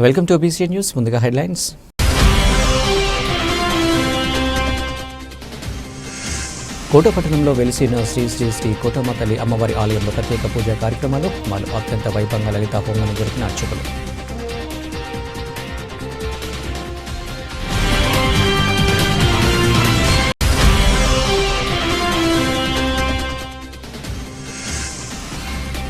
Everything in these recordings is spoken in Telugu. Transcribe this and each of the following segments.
Welcome to OBCA news. ముందుగా హెడ్లైన్స్. కోటపట్టణంలో వెలిసిన శ్రీ శ్రీ శ్రీ కోటమ్మ తల్లి అమ్మవారి ఆలయంలో ప్రత్యేక పూజా కార్యక్రమాలు అత్యంత వైభవంగా లలితా హోమాన్ని జరిపిన అర్చకులు.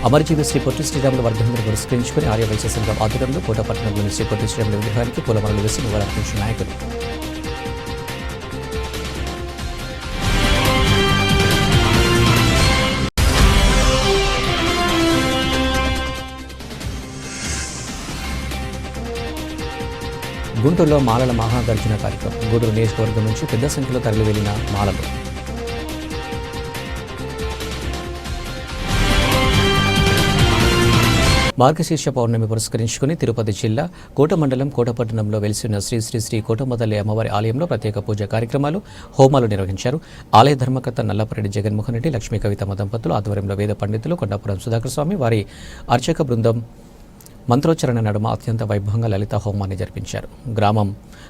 అమరజీవి శ్రీ పొట్టి శ్రీరాములు వర్ధంతిని పురస్కరించుకుని ఆర్యవైశ్య సంఘం ఆధ్వర్యంలో కోటపట్టణంలోని శ్రీ పొట్టి శ్రీరాముల విగ్రహానికి పూలమాలలు వేసి నివాళులర్పించిన నాయకులు. గుంటూరులో మాలల మహాగర్జన కార్యక్రమం. గూడూరు నియోజకవర్గం నుంచి పెద్ద సంఖ్యలో తరలి వెళ్లిన మాలలు. మార్గశీర్ష పౌర్ణమి పురస్కరించుకుని తిరుపతి జిల్లా కోట మండలం కోటపట్టణంలో వెలిసిన శ్రీ శ్రీ శ్రీ కోటమ్మ తల్లి అమ్మవారి ఆలయంలో ప్రత్యేక పూజా కార్యక్రమాలు, హోమాలు నిర్వహించారు. ఆలయ ధర్మకర్త నల్లపరెడ్డి జగన్మోహన్ రెడ్డి, లక్ష్మీ కవితమ్మ దంపతులు ఆధ్వర్యంలో వేద పండితులు కొండాపురం సుధాకర్ స్వామి వారి అర్చక బృందం మంత్రోచ్చరణ నడుమ అత్యంత వైభవంగా లలిత హోమాన్ని జరిపించారు. గ్రామం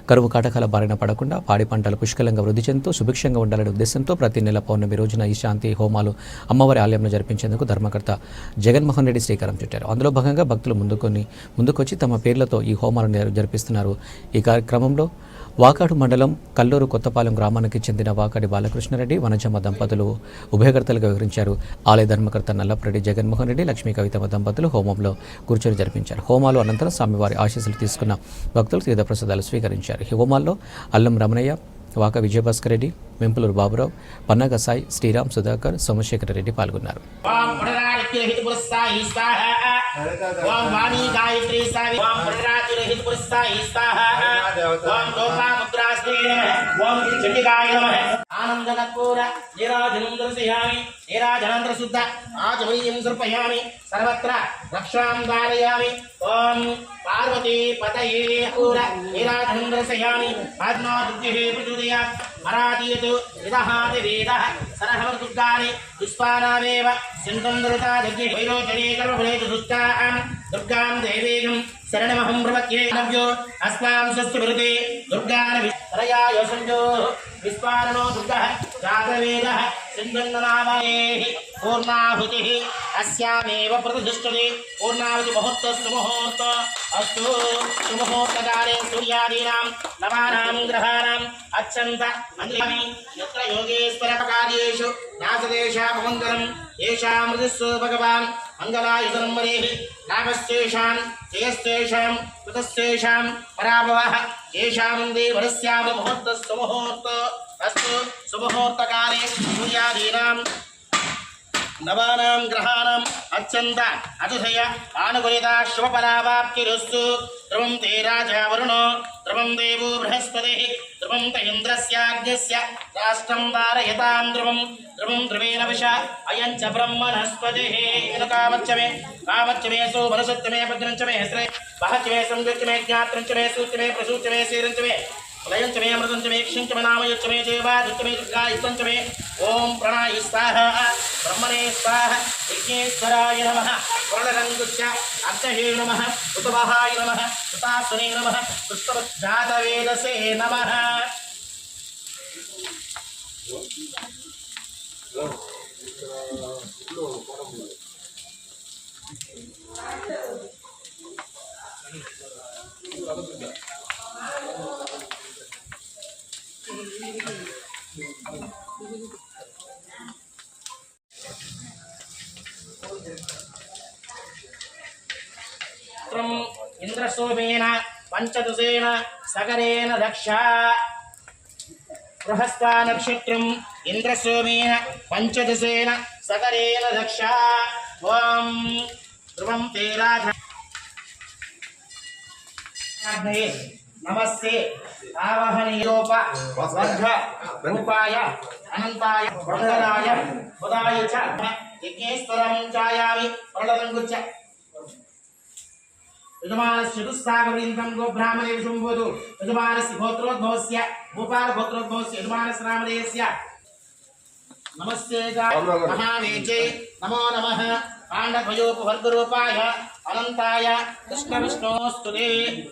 కరువు కాటకాల బారిన పడకుండా పాడి పంటలు పుష్కలంగా వృద్ధి చెందుతూ సుభిక్షంగా ఉండాలనే ఉద్దేశంతో ప్రతి నెల పౌర్ణమి రోజున ఈ శాంతి హోమాలు అమ్మవారి ఆలయంలో జరిపించేందుకు ధర్మకర్త జగన్మోహన్ రెడ్డి శ్రీకారం చుట్టారు. అందులో భాగంగా భక్తులు ముందుకొచ్చి తమ పేర్లతో ఈ హోమాలను జరిపిస్తున్నారు. ఈ కార్యక్రమంలో వాకాడు మండలం కల్లూరు కొత్తపాలెం గ్రామానికి చెందిన వాకాడి బాలకృష్ణారెడ్డి, వనజమ్మ దంపతులు ఉభయకర్తలుగా వివరించారు. ఆలయ ధర్మకర్త నల్లపరెడ్డి జగన్మోహన్ రెడ్డి, లక్ష్మీ కవితమ్మ దంపతులు హోమంలో కూర్చొని జరిపించారు. హోమాలు అనంతరం స్వామివారి ఆశీస్సులు తీసుకున్న భక్తులు తీర్థ ప్రసాదాలు స్వీకరించారు. ఈ హోమాల్లో అల్లం రమణయ్య, వాక విజయభాస్కర్ రెడ్డి, వెంపులూరు బాబురావు, పన్నగ సాయి, శ్రీరామ్, సుధాకర్, సోమశేఖర రెడ్డి పాల్గొన్నారు. ఆనందకర్పూర నీరాజనం దర్శయామి, నీరాజనాంతర శుద్ధ ఆచమనీయం సమర్పయామి, సర్వత్ర రక్షాం ధారయామి. ఓం పార్వతీ పతయే పూర నీరాజనం దర్శయామి, పద్మా బుద్ధిః ప్రచోదయాత్, మరాతీయతు విదహాతి వేదః సరహవర్దుర్గాని పుష్పానామేవ సింధుందరుతా దగ్గి వైరోచనే కర్మఫలేతు దుష్టాం దుర్గాం దేవీం శరణమహం ప్రపద్యే. నవ్యో అస్మాం స్వస్తి విరుతే దుర్గాన విస్తరయాయ సంజో విస్పారణో దుర్గః జాతవేదః సింధున్ననామయేః పూర్ణాహుతిః అస్యామేవ ప్రతిష్ఠతే. పూర్ణాహుతి ముహూర్తస్తు ముహూర్త అస్తు. సుముహూర్తకాలే సూర్యాదీనాం నవానాం గ్రహాణాం అత్యంత మంత్రామి యత్ర యోగేశ్వర కార్యేషు నాసదేశాపమంగళం ఏషామృతిస్సు భగవాన్ మంగళాయుధనం వరేః నామస్తేషాం జయస్తేషాం కృతస్తేషాం పరాభవః ఏషామందే వరస్యామ ముహూర్తస్తు ముహూర్త అస్తు. సుముహూర్తకాలే సూర్యాదీనాం నవానాం గ్రహాణాం అత్యంత అతిశయ ఆనుకూలిత శుభఫలావాప్తిరస్తు. ధ్రువం తే రాజా వరుణో, ధ్రువం దేవో బృహస్పతిః, ధ్రువం త ఇంద్రస్యాగ్నిస్య రాష్ట్రం ధారయతాం ధ్రువం. ధ్రువం ధ్రువేణ విష అయం చ బ్రహ్మణస్పతిః. కామచ్చమే కామచ్చమే సు మనసత్యమే భద్రంచమే శ్రే మహత్యమే సంయుక్తమే జ్ఞాత్రంచమే సూత్యమే ప్రసూత్యమే శీరంచమే లయంచమే అమృతంచమే క్షించమే నామయుచ్చమే దేవాదిత్యమే దుర్గాయుక్తంచమే. ఓం ప్రణాయ స్వాహ, బ్రహ్మణే స్వాహ, విఘ్నేశ్వరాయ నమః, వరదరంగుచ్చ అర్ధహే నమః, ఉతవహాయ నమః, సుతాసునే నమః, పుష్పజాతవేదసే నమః. ఇంద్రసోమేన పంచదశేన సగరేణ దక్ష. బృహస్పా నక్షత్రం ఇంద్రసోమేన పంచదశేన సగరేణ దక్ష. ఓం ధ్రువం తే రాజ నమస్తే ఆవహనీయోప వర్ధ రూపాయ అనంతాయ మంగళాయ బుధాయ చ యజ్ఞేశ్వరం ఛాయామి వరదరంగుచ్చ. యజమానస్య దుస్సాగరీంతం గోబ్రాహ్మణే విశంభూతు యజమానస్య గోత్రోద్భవస్య భూపాల గోత్రోద్భవస్య యజమానస్య రామదేయస్య. నమస్తే మహావేచే నమో నమః పాండవయోపవర్గరూపాయ అనంతాయ కృష్ణ విష్ణోస్తుతే.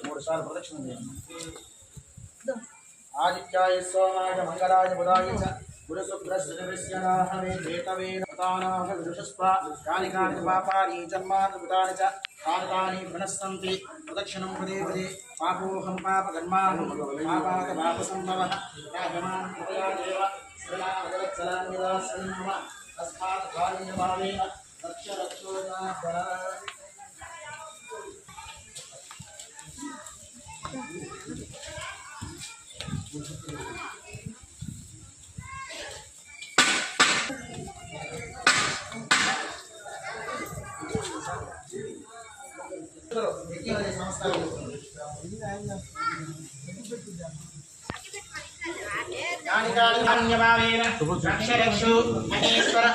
3 సార్లు ప్రదక్షిణ చేయండి. ఆదిత్యాయ సోమాయ మంగళాయ బుధాయ చ గురుశుక్రశనిశ్చరాహవే కేతవే నతానాహ విదుషస్వ కాని కాని పాపాని జన్మాని కృతాని చ తాని తాని వినస్సంతి. ప్రదక్షిణం పదే పదే పాపోహం పాపకర్మాహం పాపాత పాపసంభవః యాజమాన్ కృపయా దేవ శ్రీరామజలత్సలాన్నిదాస్యం మమ తస్మాత్ కారుణ్యభావేన రక్ష రక్షోజాపర. మహేశ్వర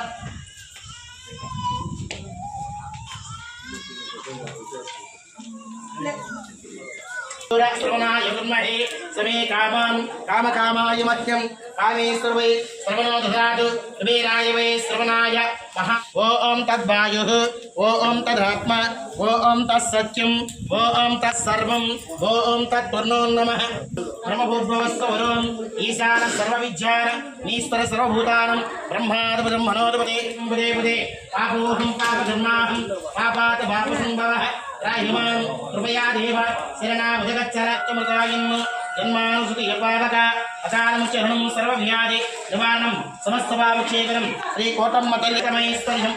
శ్రవణాయ బ్రహ్మణే సమే కామాన్ కామకామాయ మహ్యం కామేశ్వరవై శ్రవణో దదాతు కుబేరాయ వై శ్రవణాయ మహా. ఓం తద్వాయుః ఓం తదాత్మ ఓం తత్సత్యం ఓం తత్సర్వం ఓం తత్పూర్ణో నమః. బ్రహ్మభూర్భువస్వరం ఈశాన సర్వవిద్యాన ఈశ్వర సర్వభూతానం బ్రహ్మాధిపతిం మనోధిపతి పదే పదే పాపోహం పాపధర్మాహం పాపాత పాపసంభవః రాహిమాం కృపయా దేవ శరణాభుజగచ్చరత్వమృతాయన్ జన్మానుసుతి యపాలక అకాలం చరణం సర్వవ్యాధి నివారణం సమస్తపాపక్షేకరం శ్రీ కోటమ్మ తల్లి తమైశ్వర్యం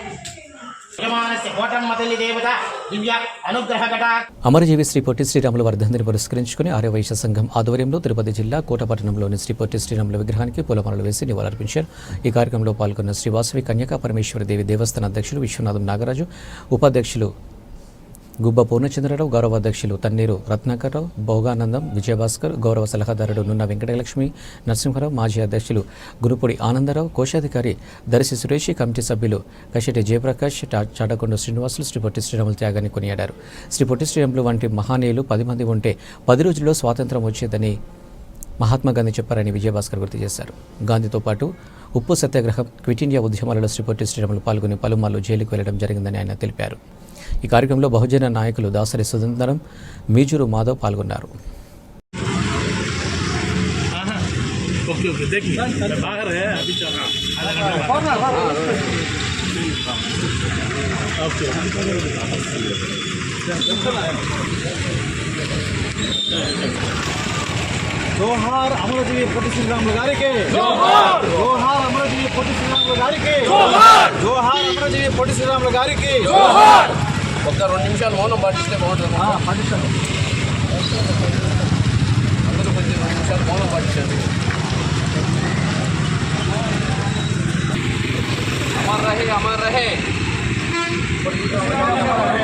యజమానస్య కోటమ్మ తల్లి దేవత దివ్య అనుగ్రహ కటా. అమరజీవి శ్రీ పొట్టి శ్రీరాముల వర్ధంతిని పురస్కరించుకుని ఆర్యవైశ్య సంఘం ఆధ్వర్యంలో తిరుపతి జిల్లా కోటపట్టణంలోని శ్రీ పొట్టి శ్రీరాముల విగ్రహానికి పూలమాలలు వేసి నివాళులర్పించారు. ఈ కార్యక్రమంలో పాల్గొన్న శ్రీ వాసవి కన్యకా పరమేశ్వరి దేవి దేవస్థాన అధ్యక్షులు విశ్వనాథం నాగరాజు, ఉపాధ్యక్షులు గుబ్బ పూర్ణచంద్రరావు, గౌరవ అధ్యక్షులు తన్నీరు రత్నాకర్రావు, భోగానందం విజయభాస్కర్, గౌరవ సలహాదారుడు నున్న వెంకటలక్ష్మి నరసింహరావు, మాజీ అధ్యక్షులు గురుపూడి ఆనందరావు, కోశాధికారి దర్శి సురేషి, కమిటీ సభ్యులు కషటి జయప్రకాష్, చాటకొండ శ్రీనివాసులు శ్రీ పొట్టి శ్రీరాముల త్యాగాన్ని కొనియాడారు. శ్రీ పొట్టి శ్రీరాములు వంటి మహానీయులు 10 మంది ఉంటే 10 రోజుల్లో స్వాతంత్రం వచ్చేదని మహాత్మా గాంధీ చెప్పారని విజయభాస్కర్ గుర్తు చేశారు. గాంధీతో పాటు ఉప్పు సత్యాగ్రహం, క్విట్ ఇండియా ఉద్యమాలలో శ్రీ పొట్టి శ్రీరాములు పాల్గొని పలుమార్లు జైలుకు వెళ్లడం జరిగిందని ఆయన తెలిపారు. ఈ కార్యక్రమంలో బహుజన నాయకులు దాసరి సుందరం, మీజూరు మాధవ్ పాల్గొన్నారు. జోహార్ అమరజీవి పొట్టి శ్రీరాములు గారికి జోహార్. జోహార్ అమరజీవి పొట్టి శ్రీరాములు గారికి జోహార్. జోహార్ అమరజీవి పొట్టి శ్రీరాములు గారికి జోహార్. ఒక్క 2 నిమిషాలు మౌనం పాటిస్తే బాగుంటుంది. పాటిస్తాను. అందరూ కొంచెం 2 నిమిషాలు మౌనం పాటించండి. అమర్ రహే అమర్ రహే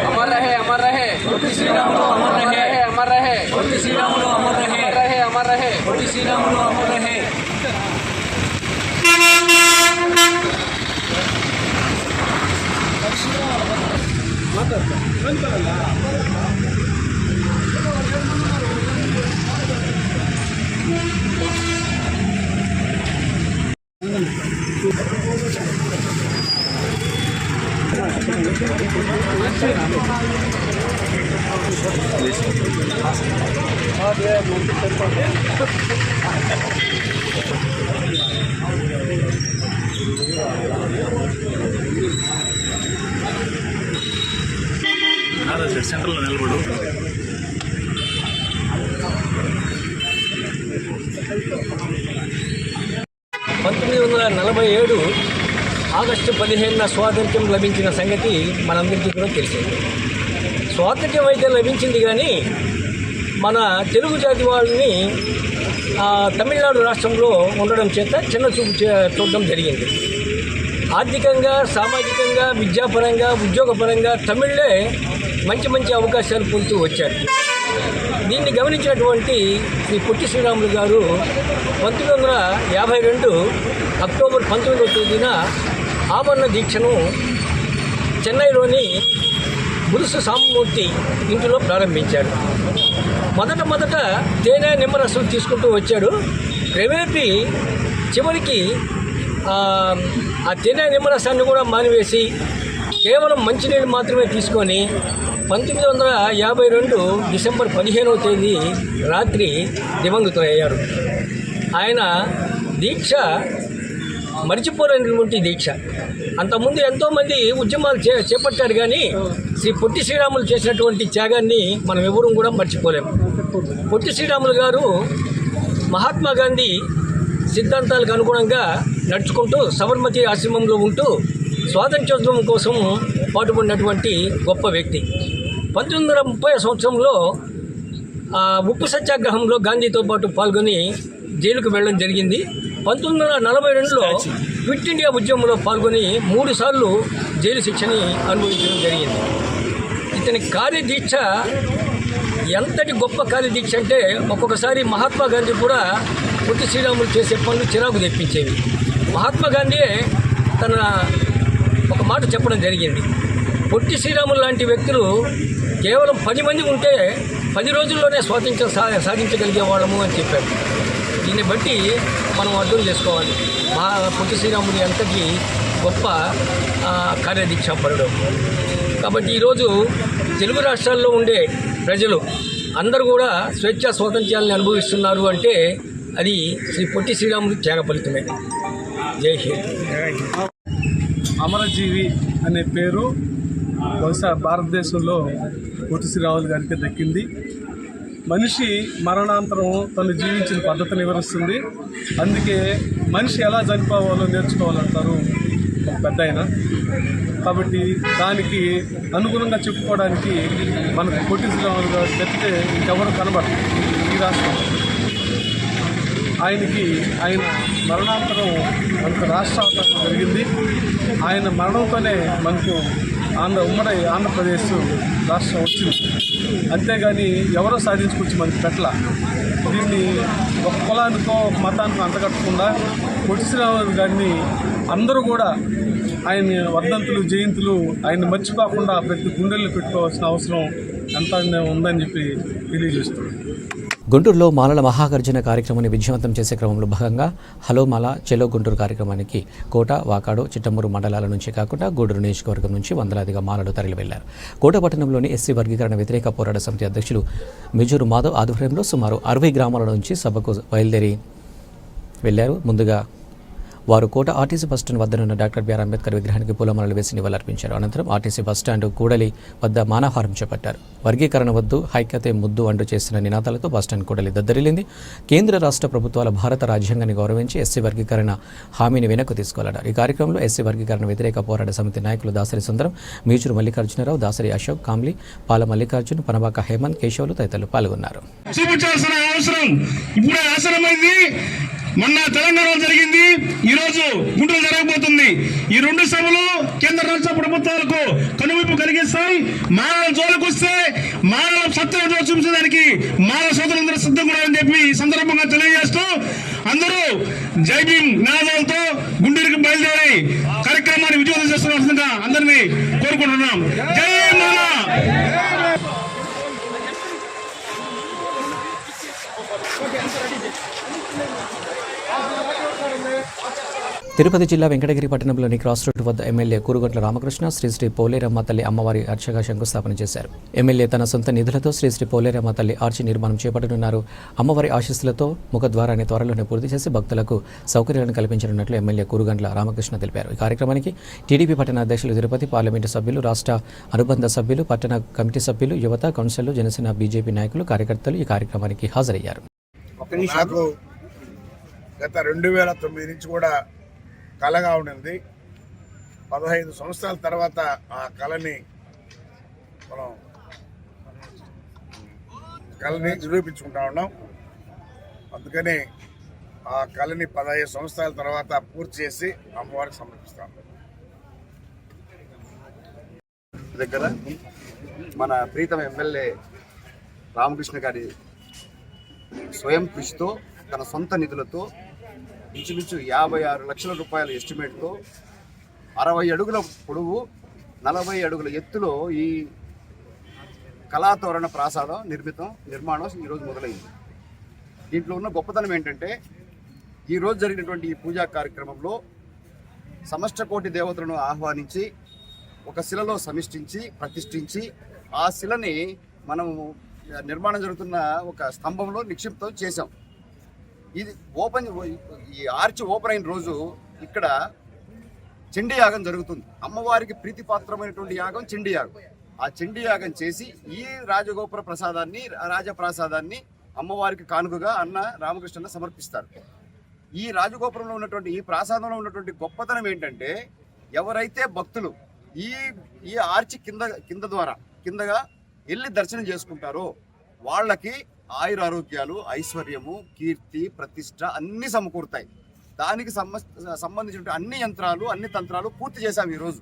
అమర్ రహే అమర్ రహే పొట్టి శ్రీరాములు అమర్ రహే అమర్ రహే పొట్టి శ్రీరాములు అమర్ రహే అమర్ రహే పొట్టి శ్రీరాములు అమర్ రహే. సెంట్రల్ నిలబడు. ఆగస్టు 15న స్వాతంత్ర్యం లభించిన సంగతి మనందరికీ కూడా తెలిసింది. స్వాతంత్ర్యం అయితే లభించింది కానీ మన తెలుగు జాతి వాళ్ళని తమిళనాడు రాష్ట్రంలో ఉండడం చేత చిన్న చూపు చూడడం జరిగింది. ఆర్థికంగా, సామాజికంగా, విద్యాపరంగా, ఉద్యోగపరంగా తమిళ్లే మంచి మంచి అవకాశాలు పొందుతూ వచ్చారు. దీన్ని గమనించినటువంటి శ్రీ పొట్టి శ్రీరాములు గారు 1952 అక్టోబర్ 19వ తేదీన ఆమరణ దీక్షను చెన్నైలోని బురుసు సామమూర్తి ఇంటిలో ప్రారంభించాడు. మొదట తేనె నిమ్మరసం తీసుకుంటూ వచ్చాడు. క్రమేపీ చివరికి ఆ తేనె నిమ్మరసాన్ని కూడా మానివేసి కేవలం మంచినీళ్ళు మాత్రమే తీసుకొని 1952 డిసెంబర్ 15వ తేదీ రాత్రి దివంగతులయ్యారు. ఆయన దీక్ష మరిచిపోలేనటువంటి దీక్ష. అంతకుముందు ఎంతోమంది ఉద్యమాలు చేపట్టారు, కానీ శ్రీ పొట్టి శ్రీరాములు చేసినటువంటి త్యాగాన్ని మనం ఎవరూ కూడా మర్చిపోలేము. పొట్టి శ్రీరాములు గారు మహాత్మా గాంధీ సిద్ధాంతాలకు అనుగుణంగా నడుచుకుంటూ సబర్మతి ఆశ్రమంలో ఉంటూ స్వాతంత్ర్యోద్యమం కోసం పాటుపడినటువంటి గొప్ప వ్యక్తి. 1930 సంవత్సరంలో ఉప్పు సత్యాగ్రహంలో గాంధీతో పాటు పాల్గొని జైలుకు వెళ్ళడం జరిగింది. 1942లో క్విట్ ఇండియా ఉద్యమంలో పాల్గొని 3 సార్లు జైలు శిక్షని అనుభవించడం జరిగింది. ఇతని కార్యదీక్ష ఎంతటి గొప్ప కార్యదీక్ష అంటే ఒక్కొక్కసారి మహాత్మా గాంధీ కూడా పొట్టి శ్రీరాములు చేసే పనులు చిరాకు తెప్పించేవి. మహాత్మా గాంధీయే తన ఒక మాట చెప్పడం జరిగింది. పొట్టి శ్రీరాములు లాంటి వ్యక్తులు కేవలం 10 మంది ఉంటే 10 రోజుల్లోనే స్వాతంత్ర్యం సాధించగలిగే వాళ్ళము అని చెప్పారు. దీన్ని బట్టి మనం అర్థం చేసుకోవాలి పొట్టి శ్రీరాములు ఎంతటి గొప్ప కార్యదీక్షాపరుడు. కాబట్టి ఈరోజు తెలుగు రాష్ట్రాల్లో ఉండే ప్రజలు అందరూ కూడా స్వేచ్ఛా స్వాతంత్ర్యాలను అనుభవిస్తున్నారు అంటే అది శ్రీ పొట్టి శ్రీరాములు త్యాగ ఫలితమే. జై హింద్. అమరజీవి అనే పేరు బహుశా భారతదేశంలో పొట్టి శ్రీరాములు గారికి దక్కింది. మనిషి మరణాంతరం తను జీవించిన పద్ధతిని వివరిస్తుంది. అందుకే మనిషి ఎలా చనిపోవాలో నేర్చుకోవాలంటారు ఒక పెద్ద ఆయన. కాబట్టి దానికి అనుగుణంగా చెప్పుకోవడానికి మనకు పొట్టి శ్రీరాములు గారు తప్పితే ఇంకెవరు కనబడరు ఈ రాష్ట్రంలో. ఆయన మరణాంతరం మనకు రాష్ట్రాంతరం జరిగింది. ఆయన మరణంతోనే మనకు ఉమ్మడి ఆంధ్రప్రదేశ్ రాష్ట్రం వచ్చింది. అంతేగాని ఎవరో సాధించుకొచ్చి మనకి పెట్టల. దీన్ని ఒక కులానికో ఒక మతానికో అంటగట్టకుండా పొట్టి శ్రీరాములు గారిని అందరూ కూడా ఆయన వర్ధంతులు జయంతులు ఆయన మర్చిపోకుండా ప్రతి గుండెల్లో పెట్టుకోవాల్సిన అవసరం ఎంత ఉందని చెప్పి తెలియజేస్తున్నాను. గుంటూరులో మాలల మహాగర్జన కార్యక్రమాన్ని విజయవంతం చేసే క్రమంలో భాగంగా హలో మాల చెలో గుంటూరు కార్యక్రమానికి కోట, వాకాడు, చిట్టమూరు మండలాల నుంచి కాకుండా గూడూరు నియోజకవర్గం నుంచి వందలాదిగా మాలలు తరలి వెళ్లారు. కోట పట్టణంలోని ఎస్సీ వర్గీకరణ వ్యతిరేక పోరాట సమితి అధ్యక్షులు మిజూరు మాధవ్ ఆధ్వర్యంలో సుమారు 60 గ్రామాల నుంచి సభకు బయలుదేరి వెళ్లారు. ముందుగా వారు కోట ఆర్టీసీ బస్టాండ్ వద్దనున్న డాక్టర్ బిఆర్ అంబేద్కర్ విగ్రహానికి పూలమాలలు వేసి నివాళులర్పించారు. అనంతరం ఆర్టీసీ బస్టాండ్ కూడలి వద్ద మానవహారం చేపట్టారు. వర్గీకరణ వద్దు, హైక్యతే ముద్దు అంటూ చేసిన నినాదాలతో బస్టాండ్ కూడలి దద్దరిల్లింది. కేంద్ర రాష్ట్ర ప్రభుత్వాల భారత రాజ్యాంగాన్ని గౌరవించి ఎస్సీ వర్గీకరణ హామీని వెనక్కు తీసుకోవాలన్నారు. ఈ కార్యక్రమంలో ఎస్సీ వర్గీకరణ వ్యతిరేక పోరాట సమితి నాయకులు దాసరి సుందరం, మీచూరు మల్లికార్జునరావు, దాసరి అశోక్, కామ్లీ, పాల మల్లికార్జున్, పనబాక హేమంత్, కేశవులు తదితరులు పాల్గొన్నారు. మొన్న తెలంగాణలో జరిగింది, ఈరోజు గుంటూరు జరగబోతుంది. ఈ 2 సభలు కేంద్ర రాష్ట్ర ప్రభుత్వాలకు కనువిప్పు కలిగిస్తాయి. మానవ జోలికి వస్తే మానవ సత్యం చూపించడానికి మానవ సోదరులందరూ సిద్ధంగా అని చెప్పి ఈ సందర్భంగా తెలియజేస్తూ అందరూ జై భీమ్ నినాదాలతో గుంటూరుకి బయలుదేరి కార్యక్రమాన్ని విజయవంతం చేస్తున్న అందరినీ కోరుకుంటున్నాం. జై మాల. తిరుపతి జిల్లా వెంకటగిరి పట్టణంలోని క్రాస్ రోడ్ వద్ద ఎమ్మెల్యే కూరుగొంట్ల రామకృష్ణ శ్రీశ్రీ పోలేరమ్మ తల్లి అమ్మవారి అర్చగా శంకుస్థాపన చేశారు. ఎమ్మెల్యే తన సొంత నిధులతో శ్రీశ్రీ పోలేరమ్మ తల్లి ఆర్చి నిర్మాణం చేపట్టనున్నారు. అమ్మవారి ఆశీస్సులతో ముఖద్వారాన్ని త్వరలోనే పూర్తి చేసి భక్తులకు సౌకర్యాలను కల్పించనున్నట్లు ఎమ్మెల్యే కూరుగొంట్ల రామకృష్ణ తెలిపారు. ఈ కార్యక్రమానికి టీడీపీ పట్టణ అధ్యక్షులు తిరుపతి, పార్లమెంటు సభ్యులు, రాష్ట్ర అనుబంధ సభ్యులు, పట్టణ కమిటీ సభ్యులు, యువత, కౌన్సిలర్లు, జనసేన, బీజేపీ నాయకులు, కార్యకర్తలు ఈ కార్యక్రమానికి హాజరయ్యారు. గత 2009 నుంచి కూడా కళగా ఉండింది. 15 సంవత్సరాల తర్వాత ఆ కళని నిరూపించుకుంటా ఉన్నాం. అందుకని ఆ కళని 15 సంవత్సరాల తర్వాత పూర్తి చేసి అమ్మవారికి సమర్పిస్తాం. దగ్గర మన ప్రీతమ ఎమ్మెల్యే రామకృష్ణ గారి స్వయం కృషితో తన సొంత నిధులతో ఇంచుమించు 56 లక్షల రూపాయల ఎస్టిమేట్తో 60 అడుగుల పొడవు 40 అడుగుల ఎత్తులో ఈ కళాతోరణ ప్రాసాదం నిర్మాణం ఈరోజు మొదలైంది. దీంట్లో ఉన్న గొప్పతనం ఏంటంటే ఈరోజు జరిగినటువంటి ఈ పూజా కార్యక్రమంలో సమస్త కోటి దేవతలను ఆహ్వానించి ఒక శిలలో సమిష్టించి ప్రతిష్ఠించి ఆ శిలని మనము నిర్మాణం జరుగుతున్న ఒక స్తంభంలో నిక్షిప్తం చేశాం. ఇది ఈ ఆర్చ్ ఓపెన్ అయిన రోజు ఇక్కడ చండీ యాగం జరుగుతుంది. అమ్మవారికి ప్రీతిపాత్రమైనటువంటి యాగం చండీ యాగం. ఆ చండీ యాగం చేసి ఈ రాజగోపుర ప్రసాదాన్ని రాజప్రసాదాన్ని అమ్మవారికి కానుకగా అన్న రామకృష్ణ సమర్పిస్తారు. ఈ రాజగోపురంలో ఉన్నటువంటి ఈ ప్రసాదంలో ఉన్నటువంటి గొప్పతనం ఏంటంటే ఎవరైతే భక్తులు ఈ ఆర్చి కిందగా వెళ్ళి దర్శనం చేసుకుంటారో వాళ్ళకి ఆయురారోగ్యాలు, ఐశ్వర్యము, కీర్తి, ప్రతిష్ట అన్నీ సమకూరుతాయి. దానికి సంబంధించిన అన్ని తంత్రాలు పూర్తి చేశాం ఈరోజు.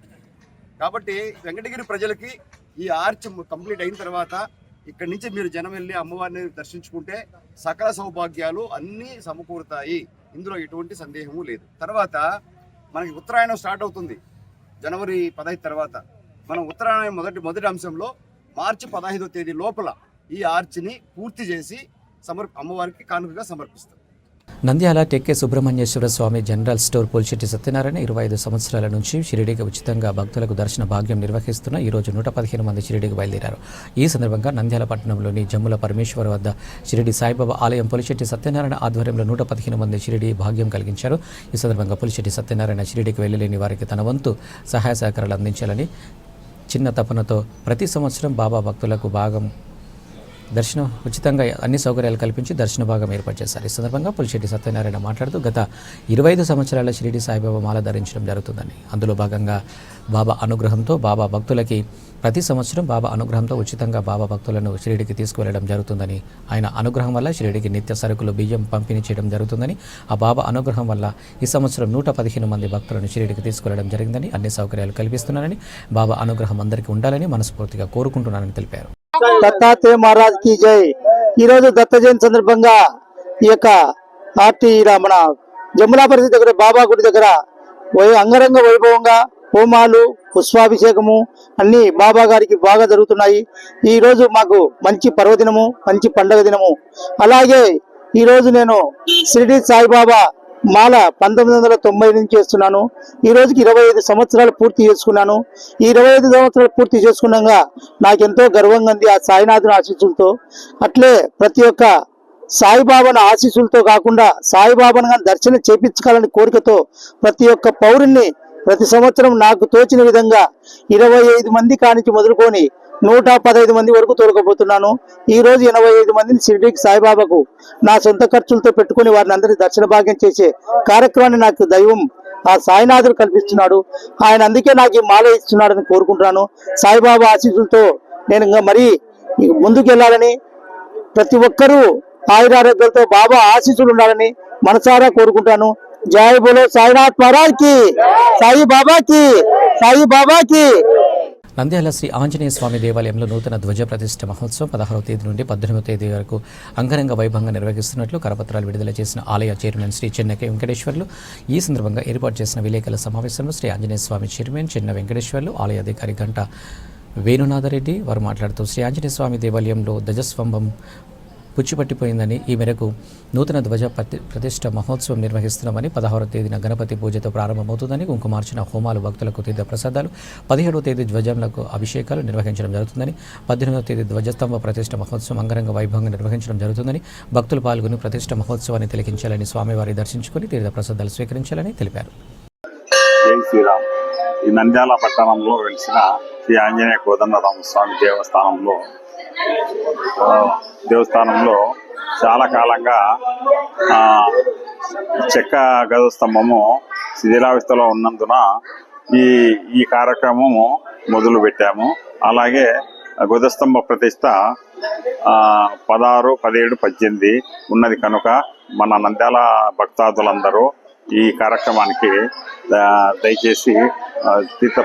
కాబట్టి వెంకటగిరి ప్రజలకి ఈ ఆర్చ్ కంప్లీట్ అయిన తర్వాత ఇక్కడి నుంచి మీరు జనం వెళ్ళి అమ్మవారిని దర్శించుకుంటే సకల సౌభాగ్యాలు అన్నీ సమకూరుతాయి. ఇందులో ఎటువంటి సందేహము లేదు. తర్వాత మనకి ఉత్తరాయణం స్టార్ట్ అవుతుంది జనవరి 15 తర్వాత. మనం ఉత్తరాయణం మొదటి అంశంలో మార్చి 15వ తేదీ లోపల ఈ ఆర్చిని పూర్తి చేసి అమ్మవారికి కానుకగా సమర్పిస్తాం. నంద్యాల టెక్కే సుబ్రహ్మణ్యేశ్వర స్వామి జనరల్ స్టోర్ పోల్శెట్టి సత్యనారాయణ 25 సంవత్సరాల నుంచి షిరిడీకి ఉచితంగా భక్తులకు దర్శన భాగ్యం నిర్వహిస్తున్న ఈరోజు 115 మంది షిరిడీకి బయలుదేరారు. ఈ సందర్భంగా నంద్యాల పట్టణంలోని జమ్ముల పరమేశ్వర వద్ద షిరిడి సాయిబాబా ఆలయం పోల్శెట్టి సత్యనారాయణ ఆధ్వర్యంలో 115 మంది షిరిడీ భాగ్యం కలిగించారు. ఈ సందర్భంగా పోల్శెట్టి సత్యనారాయణ షిరిడీకి వెళ్లలేని వారికి తన వంతు సహాయ సహకారాలు అందించాలని చిన్న తపనతో ప్రతి సంవత్సరం బాబా భక్తులకు దర్శనం ఉచితంగా అన్ని సౌకర్యాలు కల్పించి దర్శన భాగం ఏర్పాటు చేశారు. ఈ సందర్భంగా పోల్శెట్టి సత్యనారాయణ మాట్లాడుతూ గత 25 సంవత్సరాల షిరిడి సాయిబాబా మాల ధరించడం జరుగుతుందని, అందులో భాగంగా బాబా అనుగ్రహంతో బాబా భక్తులకి ప్రతి సంవత్సరం బాబా అనుగ్రహంతో ఉచితంగా బాబా భక్తులను షిరిడికి తీసుకువెళ్లడం జరుగుతుందని, ఆయన అనుగ్రహం వల్ల షిరిడికి నిత్య సరుకులు బియ్యం పంపిణీ చేయడం జరుగుతుందని, ఆ బాబా అనుగ్రహం వల్ల ఈ సంవత్సరం 115 మంది భక్తులను షిరిడికి తీసుకువెళ్లడం జరిగిందని, అన్ని సౌకర్యాలు కల్పిస్తున్నారని, బాబా అనుగ్రహం అందరికీ ఉండాలని మనస్ఫూర్తిగా కోరుకుంటున్నానని తెలిపారు. దత్తాత్రేయ మహారాజ్ కి జై. ఈరోజు దత్త జయంతి సందర్భంగా ఈ యొక్క మన జమ్ములా పరిస్థితి దగ్గర బాబా గుడి దగ్గర అంగరంగ వైభవంగా హోమాలు, పుష్పాభిషేకము అన్ని బాబా గారికి బాగా జరుగుతున్నాయి. ఈ రోజు మాకు మంచి పర్వదినము, మంచి పండగ దినము. అలాగే ఈ రోజు నేను షిరిడి సాయిబాబా మాల 1990 నుంచి చేస్తున్నాను. ఈ రోజుకి 25 సంవత్సరాలు పూర్తి చేసుకున్నాను. ఈ 25 సంవత్సరాలు పూర్తి చేసుకున్నాక నాకెంతో గర్వంగా ఉంది ఆ సాయినాథుని ఆశీస్సులతో. అట్లే ప్రతి ఒక్క సాయిబాబాను ఆశీస్సులతో కాకుండా సాయిబాబాను దర్శనం చేపించుకోవాలని కోరికతో ప్రతి ఒక్క పౌరుణ్ణి ప్రతి సంవత్సరం నాకు తోచిన విధంగా 25 మంది కానించి మొదలుకొని 115 మంది వరకు తోలుకోబోతున్నాను. ఈ రోజు 85 మందిని షిరిడీకి సాయిబాబాకు నా సొంత ఖర్చులతో పెట్టుకుని వారిని అందరినీ దర్శన భాగ్యం చేసే కార్యక్రమాన్ని నాకు దైవం ఆ సాయినాథుడు కల్పిస్తున్నాడు. ఆయన అందుకే నాకు ఈ మాల ఇస్తున్నాడని కోరుకుంటున్నాను. సాయిబాబా ఆశీస్సులతో నేను ఇంకా మరీ ముందుకు వెళ్ళాలని, ప్రతి ఒక్కరూ ఆయురారోగ్యాలతో బాబా ఆశీస్సులు ఉండాలని మనసారా కోరుకుంటాను. జై బోలో సాయినాథ్ మహారాజ్ కి, సాయి బాబా కి. నంద్యాల శ్రీ ఆంజనేయ స్వామి దేవాలయంలో నూతన ధ్వజ ప్రతిష్ఠ మహోత్సవం 16వ తేదీ నుండి 18వ తేదీ వరకు అంగరంగ వైభవంగా నిర్వహిస్తున్నట్లు కరపత్రాలు విడుదల చేసిన ఆలయ చైర్మన్ శ్రీ చెన్నకే వెంకటేశ్వర్లు ఈ సందర్భంగా ఏర్పాటు చేసిన విలేకరుల సమావేశంలో శ్రీ ఆంజనేయ స్వామి చైర్మన్ చెన్న వెంకటేశ్వర్లు, ఆలయ అధికారి గంట వేణునాథరెడ్డి వారు మాట్లాడుతూ శ్రీ ఆంజనేయ స్వామి దేవాలయంలో ధ్వజస్తంభం పుచ్చిపట్టిపోయిందని, ఈ మేరకు నూతన ధ్వజ ప్రతిష్ఠ మహోత్సవం నిర్వహిస్తున్నామని, 16వ తేదీన గణపతి పూజతో ప్రారంభమవుతుందని, కుంకుమార్చన హోమాలు, భక్తులకు తీర్థ ప్రసాదాలు, 17వ తేదీ ధ్వజంలకు అభిషేకాలు నిర్వహించడం జరుగుతుందని, 18వ తేదీ ధ్వజస్తంభ ప్రతిష్ఠ మహోత్సవం అంగరంగ వైభవంగా నిర్వహించడం జరుగుతుందని, భక్తులు పాల్గొని ప్రతిష్ఠ మహోత్సవాన్ని తిలకించాలని, స్వామివారి దర్శించుకుని తీర్థ ప్రసాదాలు స్వీకరించాలని తెలిపారు. జై శ్రీరామ్. ఈ నంద్యాల పట్టణంలో వెలిసిన శ్రీ ఆంజనేయ కోదండరామ స్వామి దేవస్థానంలో చాలా కాలంగా చెక్క గజస్తంభము శిథిలావస్థలో ఉన్నందున ఈ కార్యక్రమము మొదలు పెట్టాము. అలాగే గజస్తంభ ప్రతిష్ట 16, 17, 18 ఉన్నది కనుక మన నంద్యాల భక్తాదులందరూ ఈ కార్యక్రమానికి దయచేసి తీర్థ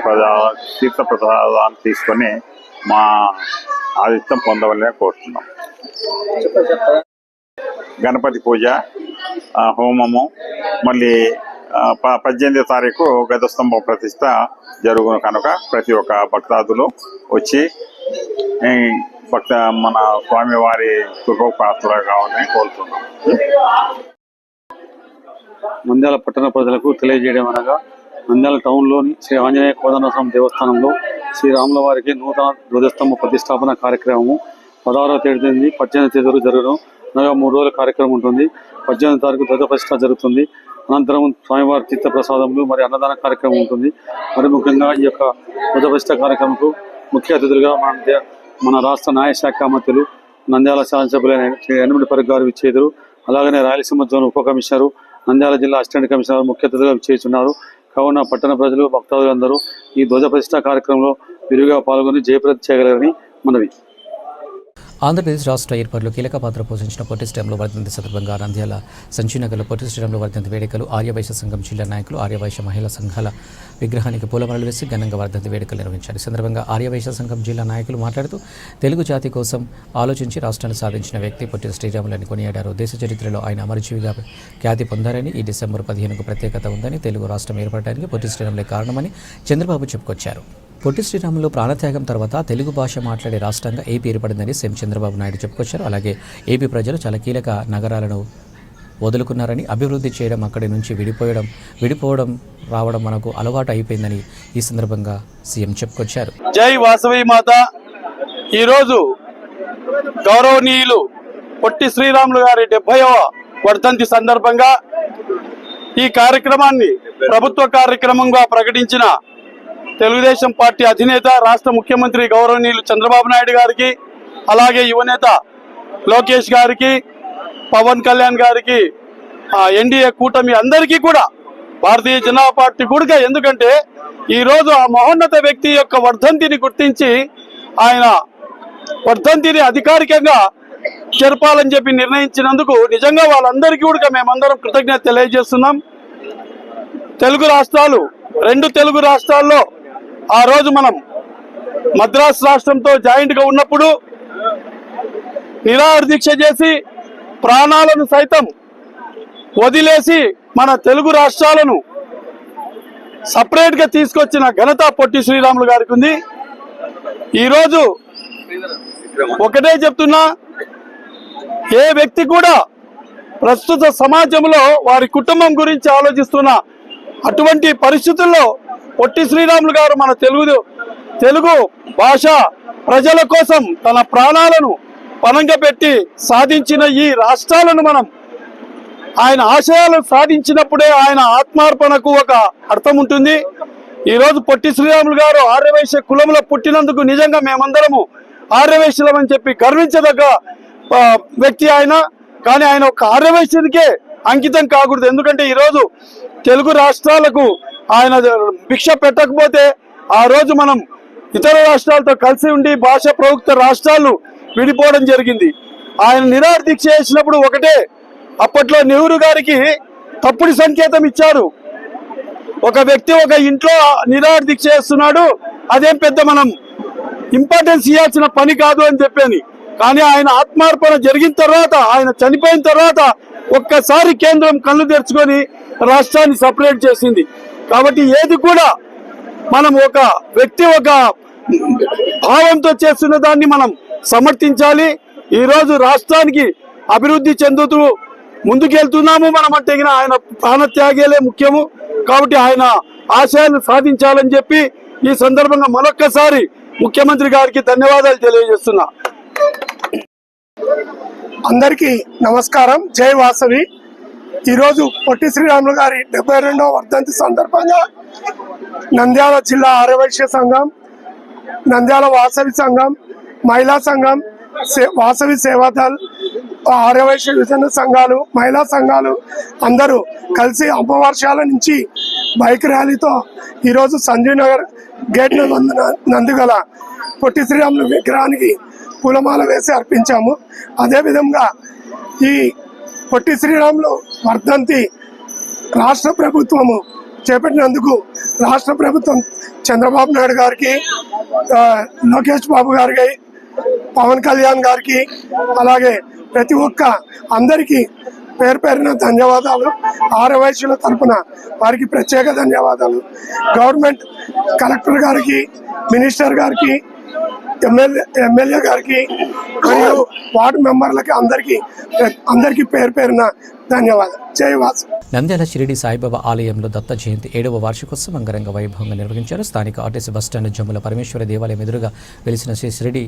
ప్రసాదాలు తీసుకొని మా ఆదిత్యం పొందవాలని కోరుతున్నాం. గణపతి పూజ, హోమము, మళ్ళీ 18వ తారీఖు గజస్తంభ ప్రతిష్ట జరుగును కనుక ప్రతి ఒక్క భక్తాదులు వచ్చి మన స్వామివారి కృపపాత్రలు కావాలని కోరుతున్నాం. నంద్యాల పట్టణ ప్రజలకు తెలియజేయడం అనగా నంద్యాల టౌన్లోని శ్రీ ఆంజనేయ కోదండరామ దేవస్థానంలో శ్రీరాముల వారికి నూతన ధ్వజస్తంభ ప్రతిష్టాపన కార్యక్రమము 16వ తేదీ 18వ తేదీ వరకు జరగడం. అనగా 3 రోజుల కార్యక్రమం ఉంటుంది. 18వ తారీఖు ధ్వజ ప్రతిష్ఠ జరుగుతుంది. అనంతరం స్వామివారి తీర్థ ప్రసాదములు మరి అన్నదాన కార్యక్రమం ఉంటుంది. మరి ముఖ్యంగా ఈ యొక్క ధ్వజ ప్రతిష్ఠ కార్యక్రమంకు ముఖ్య అతిథులుగా మన రాష్ట్ర న్యాయశాఖ మంత్రులు నంద్యాల శాసనసభ్యులైన శ్రీ యనమలపర్తి గారు విచ్చేదురు. అలాగనే రాయలసీమ జోన్ ఉప కమిషనరు, నంద్యాల జిల్లా అసిస్టెంట్ కమిషనర్ ముఖ్య అతిథులుగా విచ్చేస్తున్నారు. కావున పట్టణ ప్రజలు భక్తులందరూ ఈ ధ్వజ ప్రతిష్ఠ కార్యక్రమంలో విరివిగా పాల్గొని జయప్రదం చేయగలరని మనవి. ఆంధ్రప్రదేశ్ రాష్ట్ర ఏర్పాటులో కీలక పాత్ర పోషించిన పొట్టి శ్రీరాములు వర్ధంతి సందర్భంగా నంద్యాల సంచినగర్లో పొట్టి శ్రీరాములు వర్ధంతి వేడుకలు ఆర్యవైశ్య సంఘం జిల్లా నాయకులు ఆర్యవైశ్య మహిళా సంఘాల విగ్రహానికి పూలమాలలు వేసి ఘనంగా వర్ధంతి వేడుకలు నిర్వహించారు. ఈ సందర్భంగా ఆర్యవైశ్య సంఘం జిల్లా నాయకులు మాట్లాడుతూ తెలుగు జాతి కోసం ఆలోచించి రాష్ట్రాన్ని సాధించిన వ్యక్తి పొట్టి శ్రీరాములని కొనియాడారు. దేశ చరిత్రలో ఆయన అమరజీవిగా ఖ్యాతి పొందారని, ఈ డిసెంబర్ 15కు ప్రత్యేకత ఉందని, తెలుగు రాష్ట్రం ఏర్పడడానికి పొట్టి శ్రీరాములే కారణమని చంద్రబాబు చెప్పుకొచ్చారు. పొట్టి శ్రీరాములు ప్రాణత్యాగం తర్వాత తెలుగు భాష మాట్లాడే రాష్ట్రంగా ఏపీ ఏర్పడిందని సీఎం చంద్రబాబు నాయుడు చెప్పుకొచ్చారు. అలాగే ఏపీ ప్రజలు చాలా కీలక నగరాలను వదులుకున్నారని, అభివృద్ధి చేయడం అక్కడి నుంచి విడిపోవడం రావడం మనకు అలవాటు అయిపోయిందని ఈ సందర్భంగా సీఎం చెప్పుకొచ్చారు. జై వాసవి మాత. ఈరోజు గౌరవనీయులు పొట్టి శ్రీరాములు గారి 70వ వర్ధంతి సందర్భంగా ఈ కార్యక్రమాన్ని ప్రభుత్వ కార్యక్రమంగా ప్రకటించిన తెలుగుదేశం పార్టీ అధినేత రాష్ట్ర ముఖ్యమంత్రి గౌరవనీయులు చంద్రబాబు నాయుడు గారికి, అలాగే యువనేత లోకేష్ గారికి, పవన్ కళ్యాణ్ గారికి, ఎన్డీఏ కూటమి అందరికీ కూడా, భారతీయ జనతా పార్టీ కూడా, ఎందుకంటే ఈరోజు ఆ మహోన్నత వ్యక్తి యొక్క వర్ధంతిని గుర్తించి ఆయన వర్ధంతిని అధికారికంగా జరపాలని చెప్పి నిర్ణయించినందుకు నిజంగా వాళ్ళందరికీ కూడా మేమందరం కృతజ్ఞత తెలియజేస్తున్నాం. తెలుగు రాష్ట్రాలు, 2 తెలుగు రాష్ట్రాల్లో ఆ రోజు మనం మద్రాసు రాష్ట్రంతో జాయింట్గా ఉన్నప్పుడు నిరాహార దీక్ష చేసి ప్రాణాలను సైతం వదిలేసి మన తెలుగు రాష్ట్రాలను సపరేట్గా తీసుకొచ్చిన ఘనత పొట్టి శ్రీరాములు గారికి ఉంది. ఈరోజు ఒకటే చెప్తున్నా, ఏ వ్యక్తి కూడా ప్రస్తుత సమాజంలో వారి కుటుంబం గురించి ఆలోచిస్తున్న అటువంటి పరిస్థితుల్లో పొట్టి శ్రీరాములు గారు మన తెలుగు భాష ప్రజల కోసం తన ప్రాణాలను పణంగా పెట్టి సాధించిన ఈ రాష్ట్రాలను మనం ఆయన ఆశయాలను సాధించినప్పుడే ఆయన ఆత్మార్పణకు ఒక అర్థం ఉంటుంది. ఈరోజు పొట్టి శ్రీరాములు గారు ఆర్యవైశ్య కులంలో పుట్టినందుకు నిజంగా మేమందరము ఆర్యవైశ్యులమని చెప్పి గర్వించదగ్గ వ్యక్తి ఆయన. కానీ ఆయన ఒక ఆర్యవైశ్యునికే అంకితం కాకూడదు. ఎందుకంటే ఈరోజు తెలుగు రాష్ట్రాలకు ఆయన భిక్ష పెట్టకపోతే ఆ రోజు మనం ఇతర రాష్ట్రాలతో కలిసి ఉండి భాష ప్రయుక్త రాష్ట్రాలు విడిపోవడం జరిగింది. ఆయన నిరాహార దీక్ష చేసినప్పుడు ఒకటే, అప్పట్లో నెహ్రూ గారికి తప్పుడు సంకేతం ఇచ్చారు. ఒక వ్యక్తి ఒక ఇంట్లో నిరాహార దీక్ష చేస్తున్నాడు, అదేం పెద్ద మనం ఇంపార్టెన్స్ ఇవ్వాల్సిన పని కాదు అని చెప్పని. కానీ ఆయన ఆత్మార్పణ జరిగిన తర్వాత, ఆయన చనిపోయిన తర్వాత ఒక్కసారి కేంద్రం కళ్ళు తెరుచుకొని రాష్ట్రాన్ని సపరేట్ చేసింది. కాబట్టి ఏది కూడా మనం ఒక వ్యక్తి ఒక భావంతో చేస్తున్న దాన్ని మనం సమర్థించాలి. ఈరోజు రాష్ట్రానికి అభివృద్ధి చెందుతూ ముందుకెళ్తున్నాము మనం అంటే ఆయన ప్రాణత్యాగేలే ముఖ్యము. కాబట్టి ఆయన ఆశయాలను సాధించాలని చెప్పి ఈ సందర్భంగా మరొక్కసారి ముఖ్యమంత్రి గారికి ధన్యవాదాలు తెలియజేస్తున్నా. అందరికీ నమస్కారం. జై వాసవి. ఈరోజు పొట్టి శ్రీరాములు గారి 72వ వర్ధంతి సందర్భంగా నంద్యాల జిల్లా ఆర్యవైశ్య సంఘం, నంద్యాల వాసవి సంఘం, మహిళా సంఘం, వాసవి సేవాదల్, ఆర్యవైశ్య విజన సంఘాలు, మహిళా సంఘాలు అందరూ కలిసి అమ్మవార్షాల నుంచి బైక్ ర్యాలీతో ఈరోజు సంజయ్ నగర్ గేట్ నందుగల పొట్టి శ్రీరాములు విగ్రహానికి పూలమాల వేసి అర్పించాము. అదేవిధంగా ఈ పొట్టి శ్రీరాములు వర్ధంతి రాష్ట్ర ప్రభుత్వము చేపట్టినందుకు రాష్ట్ర ప్రభుత్వం చంద్రబాబు నాయుడు గారికి, లోకేష్ బాబు గారికి, పవన్ కళ్యాణ్ గారికి, అలాగే ప్రతి ఒక్క అందరికీ పేరు పేరున ధన్యవాదాలు. ఆర్యవైశ్యుల తరఫున వారికి ప్రత్యేక ధన్యవాదాలు. గవర్నమెంట్ కలెక్టర్ గారికి, మినిస్టర్ గారికి, ఎమ్మెల్యే గారికి మరియు వార్డు మెంబర్లకి అందరికీ పేరు పేరున ధన్యవాదాలు. జై వాసు. నంద్యాల షిరిడి సాయిబాబా ఆలయంలో దత్త జయంతి 7వ వార్షికోత్సవం అంగరంగ వైభవంగా నిర్వహించారు. స్థానిక ఆర్టీసీ బస్టాండ్ జమ్ముల పరమేశ్వర దేవాలయం ఎదురుగా వెలిసిన శ్రీ షిరిడి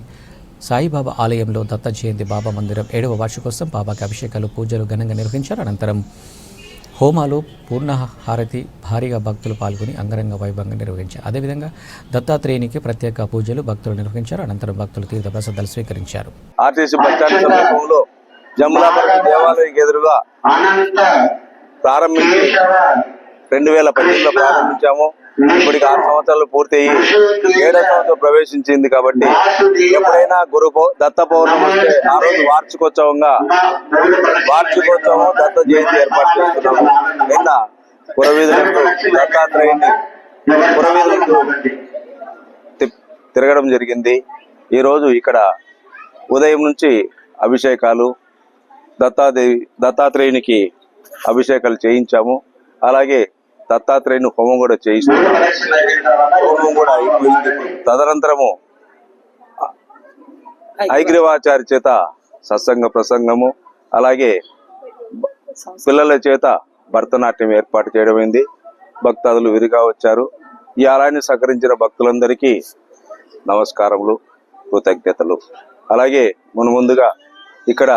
సాయిబాబా ఆలయంలో దత్త జయంతి బాబా మందిరం 7వ వార్షికోత్సవం బాబాకి అభిషేకాలు పూజలు ఘనంగా నిర్వహించారు. అనంతరం హోమాలు పూర్ణహారతి భారీగా భక్తులు పాల్గొని అంగరంగ వైభవంగా నిర్వహించారు. అదేవిధంగా దత్తాత్రేయునికి ప్రత్యేక పూజలు భక్తులు నిర్వహించారు. అనంతరం భక్తులు తీర్థ ప్రసాదాలు స్వీకరించారు. ఆర్టీసీ బస్టాండ్ సమీపంలో జమ్ములాపల్లి దేవాలయం ఎదురుగా ప్రారంభించి 2018లో ప్రారంభించాము. ఇప్పటికి 6 సంవత్సరాలు పూర్తయి 7వ సంవత్సరం ప్రవేశించింది. కాబట్టి ఎప్పుడైనా దత్త పౌర్ణమి వస్తే ఆ రోజు వార్షికోత్సవం దత్త జయంతి ఏర్పాటు చేస్తున్నాము. నిన్న పురవీధులకు దత్తాత్రేయుని పురవీధులకు తిరగడం జరిగింది. ఈరోజు ఇక్కడ ఉదయం నుంచి అభిషేకాలు దత్తాత్రేయునికి అభిషేకాలు చేయించాము. అలాగే దత్తాత్రేయుని హోమం కూడా చేయిస్తున్నాము. హోమం కూడా అయిపోయింది. తదనంతరము ఐగ్రీవాచారి చేత సత్సంగ ప్రసంగము, అలాగే పిల్లల చేత భరతనాట్యం ఏర్పాటు చేయడమైంది. భక్తాదులు విరిగా వచ్చారు. ఈ ఆలయాన్ని సహకరించిన భక్తులందరికీ నమస్కారములు, కృతజ్ఞతలు. అలాగే ముందుగా ఇక్కడ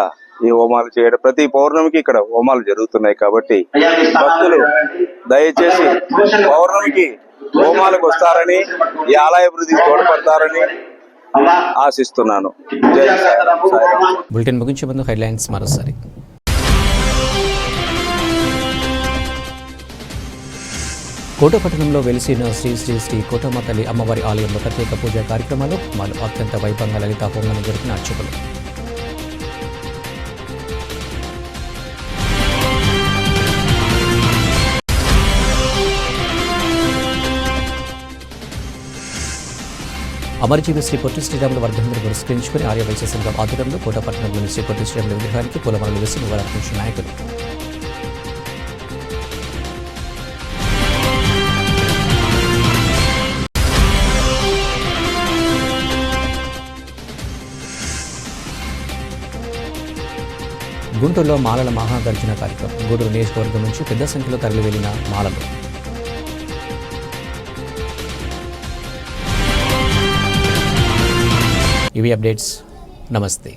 ఈ హోమాలు చేయడం ప్రతి పౌర్ణమికి ఇక్కడ హోమాలు జరుగుతున్నాయి. కాబట్టి భక్తులు దయచేసి పౌర్ణమికి హోమాలకు వస్తారని, ఈ ఆలయ అభివృద్ధికి తోడ్పడతారని ఆశిస్తున్నాను. జై సాయిరామ్. బులెటిన్ ముగించే ముందు హెడ్లైన్స్ మరోసారి. కోటపట్టణంలో వెలిసిన శ్రీ శ్రీ శ్రీ కోటమ్మ తల్లి అమ్మవారి ఆలయంలో ప్రత్యేక పూజా కార్యక్రమాలు అత్యంత వైభవంగా లలిత హోమాన్ని జరిపిన అర్చకులు. అమరజీవి శ్రీ పొట్టి శ్రీరాముల వర్ధంతిని పురస్కరించుకుని ఆర్యవైశ్య సంఘం ఆధ్వర్యంలో కోటపట్టణంలోని శ్రీ పొట్టి శ్రీరాముల విగ్రహానికి పూలమాలలు వేసి నివాళులర్పించిన నాయకులు. గుంటూరులో మాలల మహాగర్జన కార్యక్రమం. గూడూరు నియోజకవర్గం నుంచి పెద్ద సంఖ్యలో తరలి వెళ్లిన మాలలు. ఇవి అప్డేట్స్. నమస్తే.